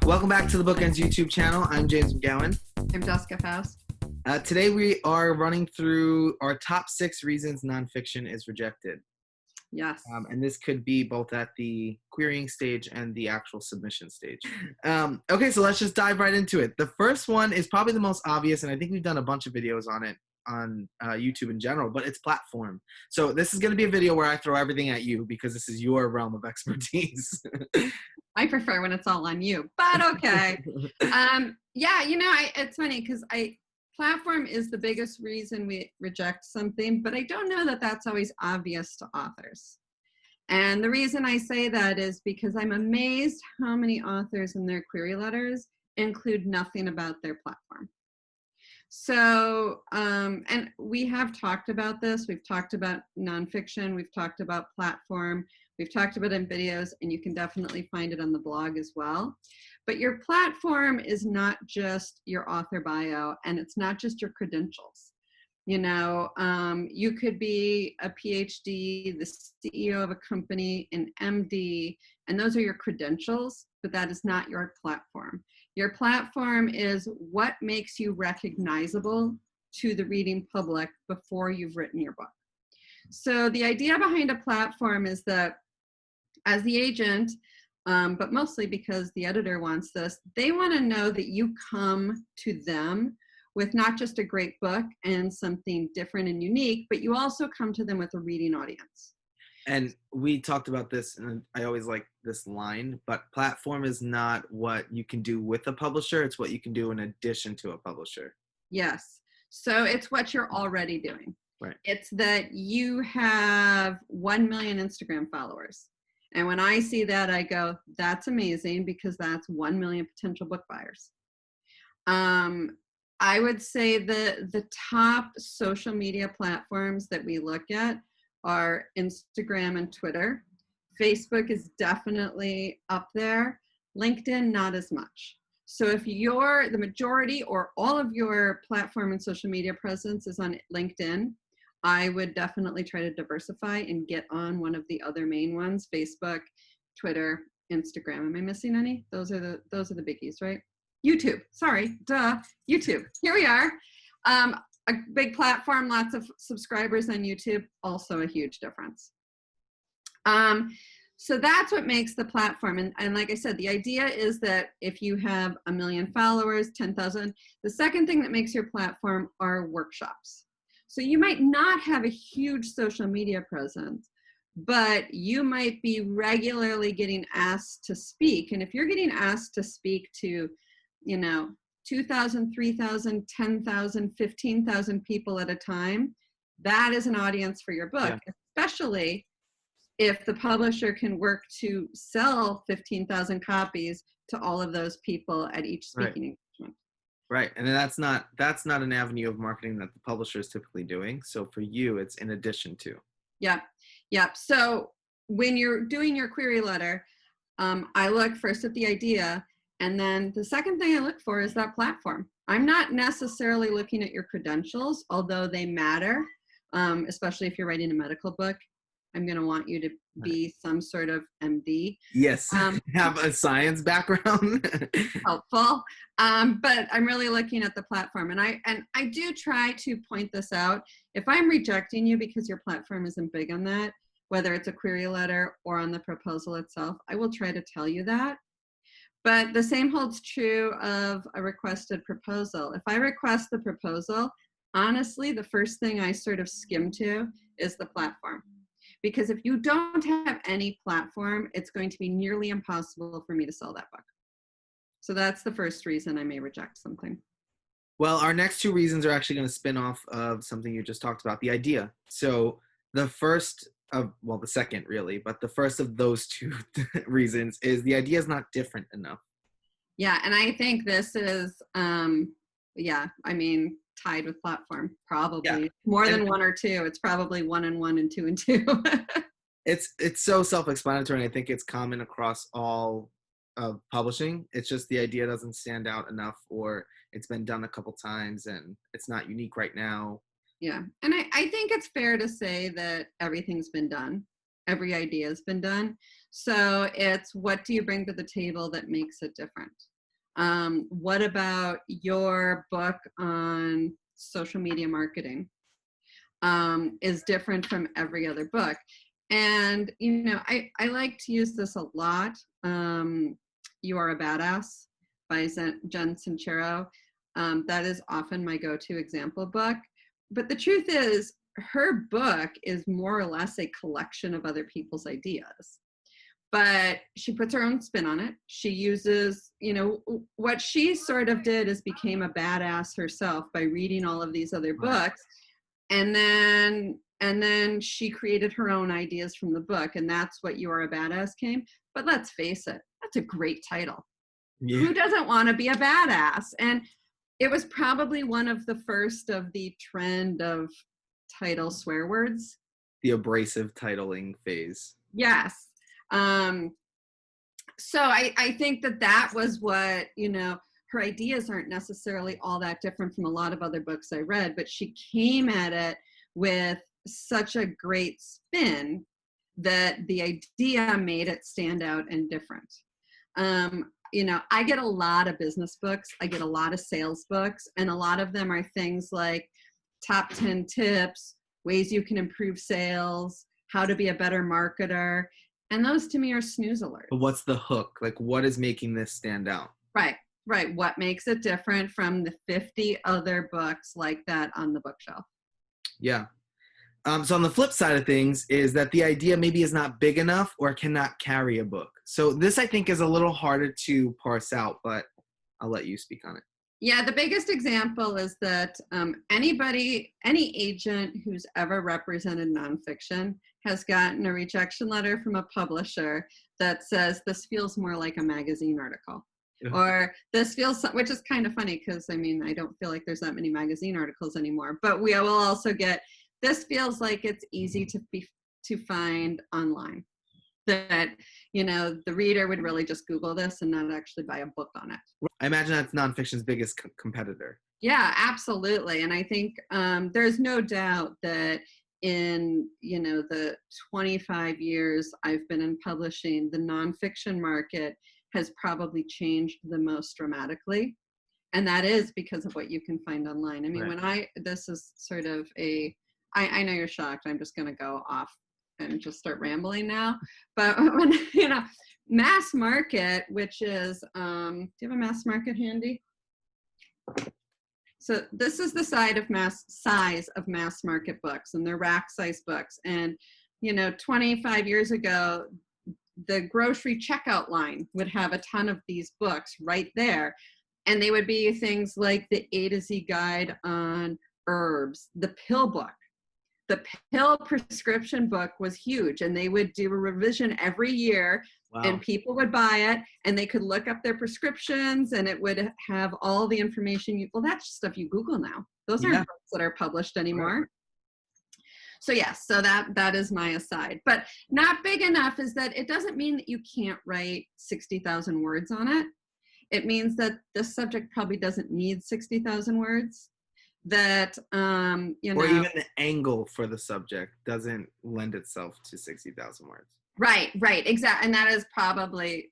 Welcome back to the BookEnds YouTube channel. I'm James McGowan. I'm Jessica Faust. Today we are running through our top 6 reasons nonfiction is rejected. Yes. And this could be both at the querying stage and the actual submission stage. Okay, so let's just dive right into it. The first one is probably the most obvious, and I think we've done a bunch of videos on it on YouTube in general, but it's platform. So this is going to be a video where I throw everything at you because this is your realm of expertise. I prefer when it's all on you, but okay. Yeah, it's funny because platform is the biggest reason we reject something, but I don't know that that's always obvious to authors. And the reason I say that is because I'm amazed how many authors in their query letters include nothing about their platform. So, and we have talked about this. We've talked about nonfiction. We've talked about platform. We've talked about it in videos, and you can definitely find it on the blog as well. But your platform is not just your author bio, and it's not just your credentials. You could be a PhD, the CEO of a company, an MD, and those are your credentials, but that is not your platform. Your platform is what makes you recognizable to the reading public before you've written your book. So the idea behind a platform is that as the agent, but mostly because the editor wants this, they want to know that you come to them with not just a great book and something different and unique, but you also come to them with a reading audience. And we talked about this, and I always like this line, but platform is not what you can do with a publisher, it's what you can do in addition to a publisher. Yes. So it's what you're already doing. Right. It's that you have 1 million Instagram followers. And when I see that, I go, that's amazing, because that's 1 million potential book buyers. I would say the top social media platforms that we look at are Instagram and Twitter. Facebook is definitely up there. LinkedIn, not as much. So if the majority or all of your platform and social media presence is on LinkedIn, I would definitely try to diversify and get on one of the other main ones: Facebook, Twitter, Instagram. Am I missing any? Those are the biggies, right? YouTube, sorry, duh, YouTube. Here we are. A big platform, lots of subscribers on YouTube, also a huge difference. So that's what makes the platform. And like I said, the idea is that if you have 1 million followers, 10,000, the second thing that makes your platform are workshops. So you might not have a huge social media presence, but you might be regularly getting asked to speak. And if you're getting asked to speak to, 2,000, 3,000, 10,000, 15,000 people at a time, that is an audience for your book, yeah. Especially if the publisher can work to sell 15,000 copies to all of those people at each speaking engagement. Right, and that's not an avenue of marketing that the publisher is typically doing. So for you, it's in addition to. Yeah. So when you're doing your query letter, I look first at the idea, and then the second thing I look for is that platform. I'm not necessarily looking at your credentials, although they matter, especially if you're writing a medical book. I'm going to want you to be some sort of MD. Yes, have a science background. Helpful. But I'm really looking at the platform. And I do try to point this out. If I'm rejecting you because your platform isn't big on that, whether it's a query letter or on the proposal itself, I will try to tell you that. But the same holds true of a requested proposal. If I request the proposal, honestly, the first thing I sort of skim to is the platform. Because if you don't have any platform, it's going to be nearly impossible for me to sell that book. So that's the first reason I may reject something. Well, our next 2 reasons are actually going to spin off of something you just talked about, the idea. So the second really, but the first of those 2 reasons is the idea is not different enough. Yeah, and I think this is, tied with platform, probably. More than 1 or 2. It's probably 1 and 1 and 2 and 2. It's so self-explanatory, and I think it's common across all of publishing. It's just the idea doesn't stand out enough, or it's been done a couple times and it's not unique right now. Yeah, and I think it's fair to say that everything's been done. Every idea has been done. So it's, what do you bring to the table that makes it different? What about your book on social media marketing? Is different from every other book. And, I like to use this a lot. You Are a Badass by Jen Sincero. That is often my go-to example book. But the truth is, her book is more or less a collection of other people's ideas. But she puts her own spin on it. She uses, what she sort of did is became a badass herself by reading all of these other books. And then she created her own ideas from the book, and that's what You Are a Badass came. But let's face it, that's a great title. Yeah. Who doesn't want to be a badass? And it was probably one of the first of the trend of title swear words. The abrasive titling phase. Yes. So I think that was what, her ideas aren't necessarily all that different from a lot of other books I read, but she came at it with such a great spin that the idea made it stand out and different. I get a lot of business books. I get a lot of sales books, and a lot of them are things like top 10 tips, ways you can improve sales, how to be a better marketer. And those to me are snooze alerts. But what's the hook? Like, what is making this stand out? Right. What makes it different from the 50 other books like that on the bookshelf? Yeah. So on the flip side of things is that the idea maybe is not big enough or cannot carry a book. So this, I think, is a little harder to parse out, but I'll let you speak on it. Yeah, the biggest example is that any agent who's ever represented nonfiction has gotten a rejection letter from a publisher that says, this feels more like a magazine article. Or this feels, which is kind of funny because, I don't feel like there's that many magazine articles anymore. But we will also get, this feels like it's easy to find online. That, the reader would really just Google this and not actually buy a book on it. I imagine that's nonfiction's biggest competitor. Yeah, absolutely. And I think there's no doubt that in, the 25 years I've been in publishing, the nonfiction market has probably changed the most dramatically. And that is because of what you can find online. Right. This is sort of I know you're shocked. I'm just going to go off and just start rambling now. But when, mass market, which is, do you have a mass market handy? So this is the size of mass market books, and they're rack size books. And, 25 years ago, the grocery checkout line would have a ton of these books right there. And they would be things like the A to Z guide on herbs, the pill book. The pill prescription book was huge, and they would do a revision every year. Wow. And people would buy it, and they could look up their prescriptions, and it would have all the information. Well, that's stuff you Google now. Those aren't books that are published anymore. Right. So yes, so that is my aside. But not big enough is that it doesn't mean that you can't write 60,000 words on it. It means that this subject probably doesn't need 60,000 words. That, or even the angle for the subject doesn't lend itself to 60,000 words. Right, exactly. And that is probably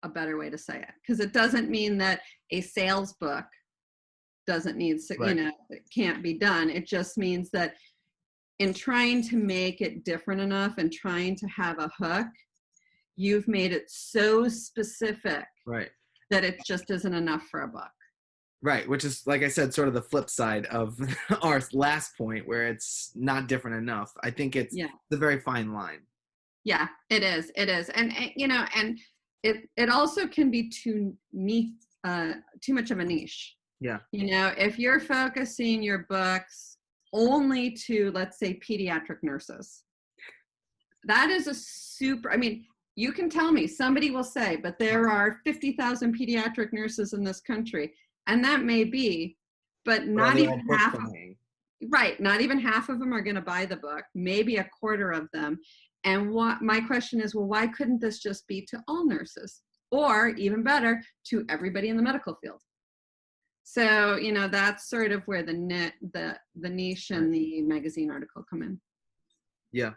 a better way to say it, because it doesn't mean that a sales book doesn't need, it can't be done. It just means that in trying to make it different enough and trying to have a hook, you've made it so specific that it just isn't enough for a book. Right, which is, like I said, sort of the flip side of our last point, where it's not different enough. I think it's the very fine line. Yeah, it is. And and it also can be too much of a niche. Yeah. If you're focusing your books only to, let's say, pediatric nurses, that is a super, you can tell me, somebody will say, but there are 50,000 pediatric nurses in this country. And that may be, but not even half of them. Right, not even half of them are going to buy the book, maybe a quarter of them. And my question is, well, why couldn't this just be to all nurses? Or even better, to everybody in the medical field? So, that's sort of where the niche and the magazine article come in. Yeah.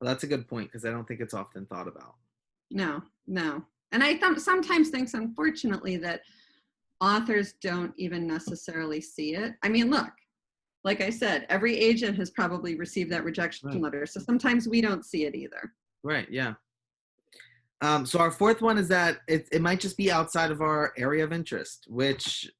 Well, that's a good point, because I don't think it's often thought about. No. And I sometimes think, unfortunately, that authors don't even necessarily see it. I mean, look, like I said, every agent has probably received that rejection Right. letter. So sometimes we don't see it either. Right, yeah. So our fourth one is that it might just be outside of our area of interest, which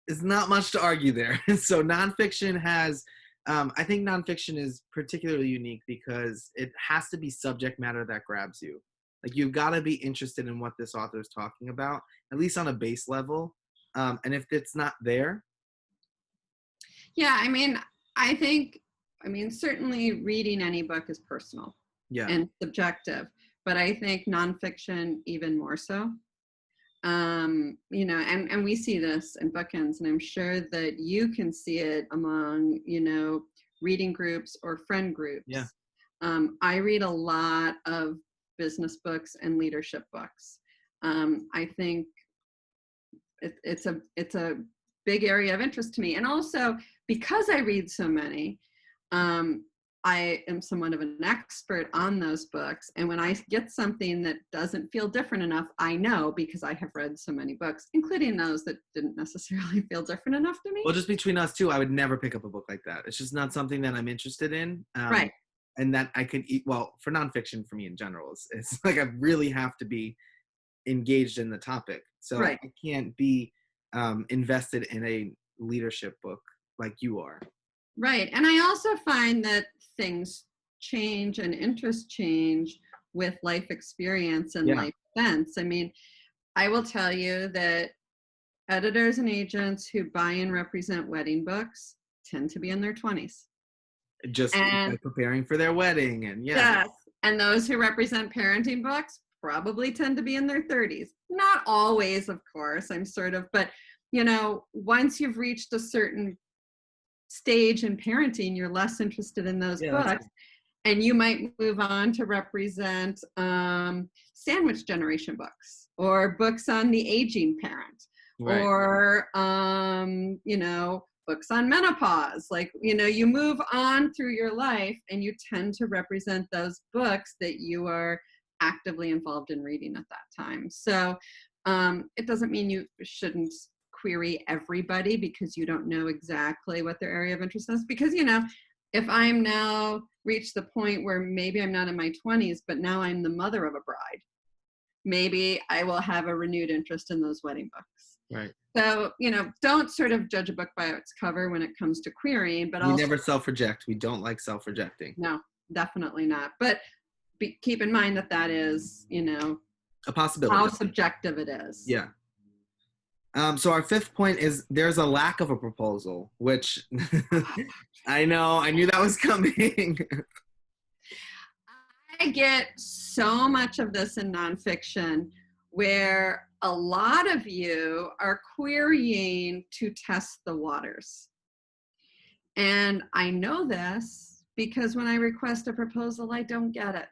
is not much to argue there. So nonfiction has, I think nonfiction is particularly unique because it has to be subject matter that grabs you. Like you've got to be interested in what this author is talking about, at least on a base level. And if it's not there. Yeah, I mean, certainly reading any book is personal and subjective, but I think nonfiction even more so. And we see this in BookEnds, and I'm sure that you can see it among, reading groups or friend groups. Yeah. I read a lot of business books and leadership books. I think it's a big area of interest to me. And also because I read so many, I am somewhat of an expert on those books. And when I get something that doesn't feel different enough, I know because I have read so many books, including those that didn't necessarily feel different enough to me. Well, just between us two, I would never pick up a book like that. It's just not something that I'm interested in. Right. And that I could eat, well, for nonfiction for me in general, it's like I really have to be engaged in the topic. So right. I can't be invested in a leadership book like you are. Right. And I also find that things change and interests change with life experience and life events. I mean, I will tell you that editors and agents who buy and represent wedding books tend to be in their 20s. Just preparing for their wedding. And yes. And those who represent parenting books probably tend to be in their 30s. Not always, of course, but once you've reached a certain stage in parenting, you're less interested in those books, and you might move on to represent sandwich generation books or books on the aging parent, or books on menopause. You move on through your life and you tend to represent those books that you are actively involved in reading at that time. So it doesn't mean you shouldn't query everybody because you don't know exactly what their area of interest is. Because, if I'm now reached the point where maybe I'm not in my 20s, but now I'm the mother of a bride, maybe I will have a renewed interest in those wedding books. Right. So, don't sort of judge a book by its cover when it comes to querying, but we never self-reject. We don't like self-rejecting. No, definitely not. But keep in mind that is, a possibility. How subjective it is. Yeah. So our fifth point is there's a lack of a proposal, which I knew that was coming. I get so much of this in nonfiction where a lot of you are querying to test the waters. And I know this because when I request a proposal, I don't get it.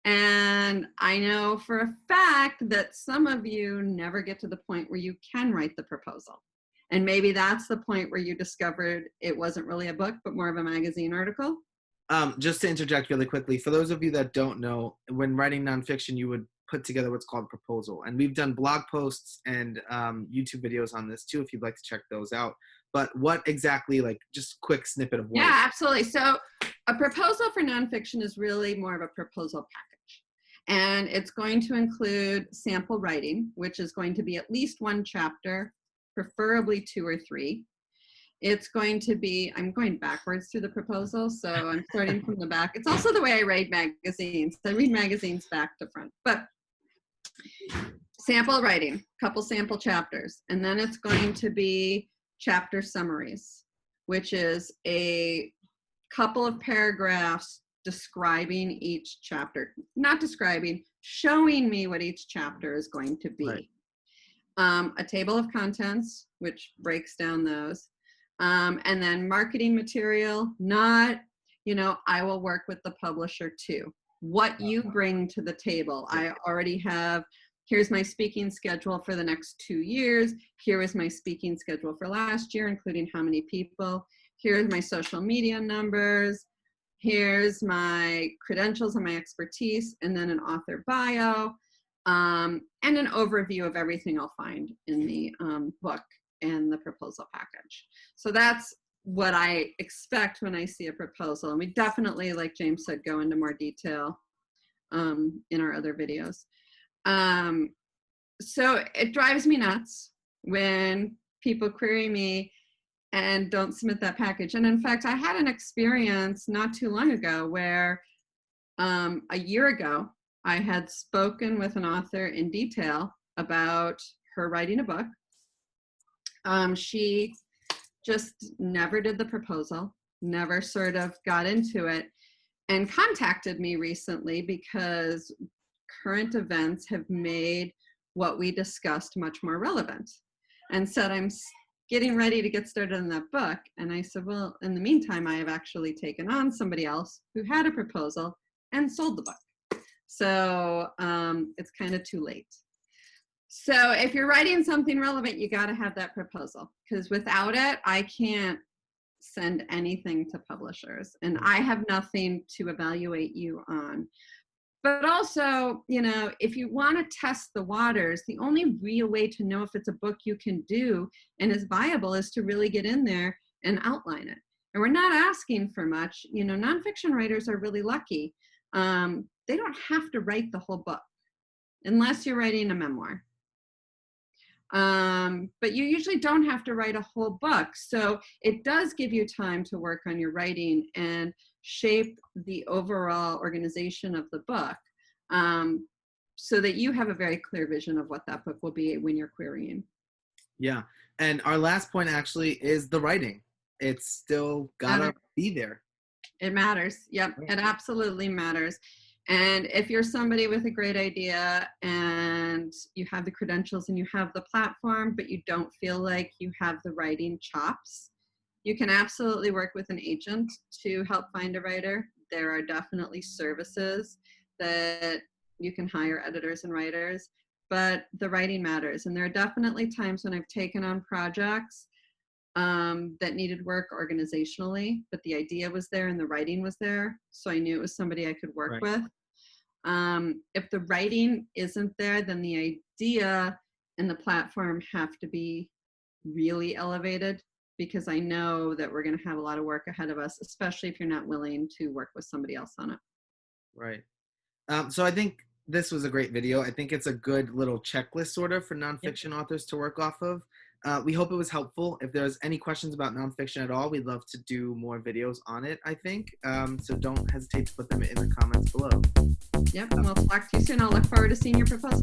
And I know for a fact that some of you never get to the point where you can write the proposal. And maybe that's the point where you discovered it wasn't really a book, but more of a magazine article. Just to interject really quickly, for those of you that don't know, when writing nonfiction, you would put together what's called a proposal. And we've done blog posts and YouTube videos on this too, if you'd like to check those out. But what exactly, just quick snippet of words? Yeah, absolutely. So a proposal for nonfiction is really more of a proposal package. And it's going to include sample writing, which is going to be at least one chapter, preferably 2 or 3. It's going to be, I'm going backwards through the proposal, so I'm starting from the back. It's also the way I read magazines. I read magazines back to front. But sample writing, couple sample chapters. And then it's going to be chapter summaries, which is a couple of paragraphs describing each chapter, not describing, showing me what each chapter is going to be. Right. A table of contents, which breaks down those. And then marketing material, not, I will work with the publisher too. What you bring to the table. I already have, here's my speaking schedule for the next 2 years. Here is my speaking schedule for last year, including how many people. Here's my social media numbers. Here's my credentials and my expertise, and then an author bio. and an overview of everything I'll find in the book and the proposal package. So that's what I expect when I see a proposal. And we definitely, like James said, go into more detail in our other videos. So it drives me nuts when people query me and don't submit that package. And in fact, I had an experience not too long ago where a year ago, I had spoken with an author in detail about her writing a book. She just never did the proposal, never sort of got into it, and contacted me recently because current events have made what we discussed much more relevant, and said, I'm getting ready to get started on that book. And I said, well, in the meantime, I have actually taken on somebody else who had a proposal and sold the book. So it's kind of too late. So if you're writing something relevant, you got to have that proposal, because without it, I can't send anything to publishers, and I have nothing to evaluate you on. But also, you know, if you want to test the waters, the only real way to know if it's a book you can do and is viable is to really get in there and outline it. And we're not asking for much. You know, nonfiction writers are really lucky. They don't have to write the whole book unless you're writing a memoir. But you usually don't have to write a whole book. So it does give you time to work on your writing and shape the overall organization of the book, so that you have a very clear vision of what that book will be when you're querying. Yeah. And our last point actually is the writing. It's still gotta be there. It matters. Yep. It absolutely matters. And if you're somebody with a great idea and you have the credentials and you have the platform, but you don't feel like you have the writing chops, you can absolutely work with an agent to help find a writer. There are definitely services that you can hire editors and writers, but the writing matters. And there are definitely times when I've taken on projects that needed work organizationally, but the idea was there and the writing was there, so I knew it was somebody I could work with. If the writing isn't there, then the idea and the platform have to be really elevated, because I know that we're going to have a lot of work ahead of us, especially if you're not willing to work with somebody else on it. Right. So I think this was a great video. I think it's a good little checklist sort of for nonfiction authors to work off of. We hope it was helpful. If there's any questions about nonfiction at all, we'd love to do more videos on it, I think. So don't hesitate to put them in the comments below. Yep, and we'll talk to you soon. I'll look forward to seeing your proposal.